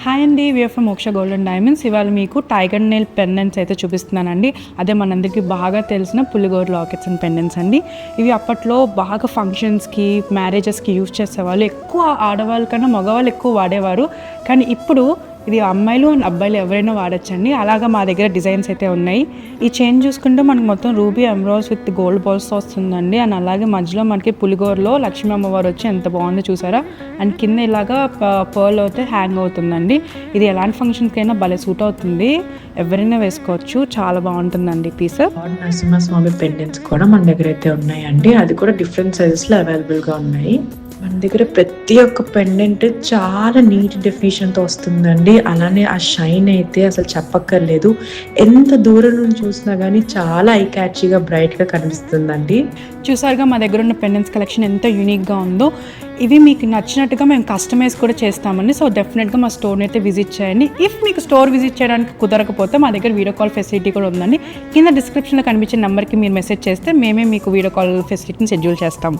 Hi అండి, we are from మోక్ష gold and diamonds. ఇవాళ మీకు టైగర్ నెయిల్ పెండెంట్స్ అయితే చూపిస్తున్నానండి. అదే మనందరికీ బాగా తెలిసిన పులిగోరు లాకెట్స్ అండ్ పెండెంట్స్ అండి. ఇవి అప్పట్లో బాగా ఫంక్షన్స్కి, మ్యారేజెస్కి యూజ్ చేసేవాళ్ళు. ఎక్కువ ఆడవాళ్ళ కన్నా మగవాళ్ళు ఎక్కువ వాడేవారు. కానీ ఇప్పుడు ఇది అమ్మాయిలు అండ్ అబ్బాయిలు ఎవరైనా వాడచ్చండి. అలాగా మా దగ్గర డిజైన్స్ అయితే ఉన్నాయి. ఈ చైన్ చూసుకుంటే మనకు మొత్తం ruby emeralds with gold balls వస్తుందండి. అండ్ అలాగే మధ్యలో మనకి పులిగోరలో లక్ష్మీ అమ్మవారు వచ్చి ఎంత బాగుందో చూసారా. అండ్ కింద ఇలాగా పర్ల్ అయితే హ్యాంగ్ అవుతుందండి. ఇది ఎలాంటి ఫంక్షన్స్కి అయినా భలే సూట్ అవుతుంది, ఎవరైనా వేసుకోవచ్చు. చాలా బాగుంటుందండి పీస్. నరసింహస్వామి పెండెంట్స్ కూడా మన దగ్గర అయితే ఉన్నాయండి. అది కూడా డిఫరెంట్ సైజెస్లో అవైలబుల్గా ఉన్నాయి. మన దగ్గర ప్రతి ఒక్క పెండెంట్ చాలా నీట్ డెఫినేషన్తో వస్తుందండి. అలానే ఆ షైన్ అయితే అసలు చెప్పక్కర్లేదు. ఎంత దూరం నుంచి చూసినా కానీ చాలా ఐ క్యాచీగా బ్రైట్గా కనిపిస్తుందండి. చూసారుగా మా దగ్గర ఉన్న పెండెంట్స్ కలెక్షన్ ఎంత యూనిక్గా ఉందో. ఇవి మీకు నచ్చినట్టుగా మేము కస్టమైజ్ కూడా చేస్తామండి. సో డెఫినెట్గా మా స్టోర్ని అయితే విజిట్ చేయండి. ఇఫ్ మీకు స్టోర్ విజిట్ చేయడానికి కుదరకపోతే మా దగ్గర వీడియో కాల్ ఫెసిలిటీ కూడా ఉందండి. కింద డిస్క్రిప్షన్లో కనిపించే నెంబర్కి మీరు మెసేజ్ చేస్తే మేమే మీకు వీడియో కాల్ ఫెసిలిటీని షెడ్యూల్ చేస్తాం.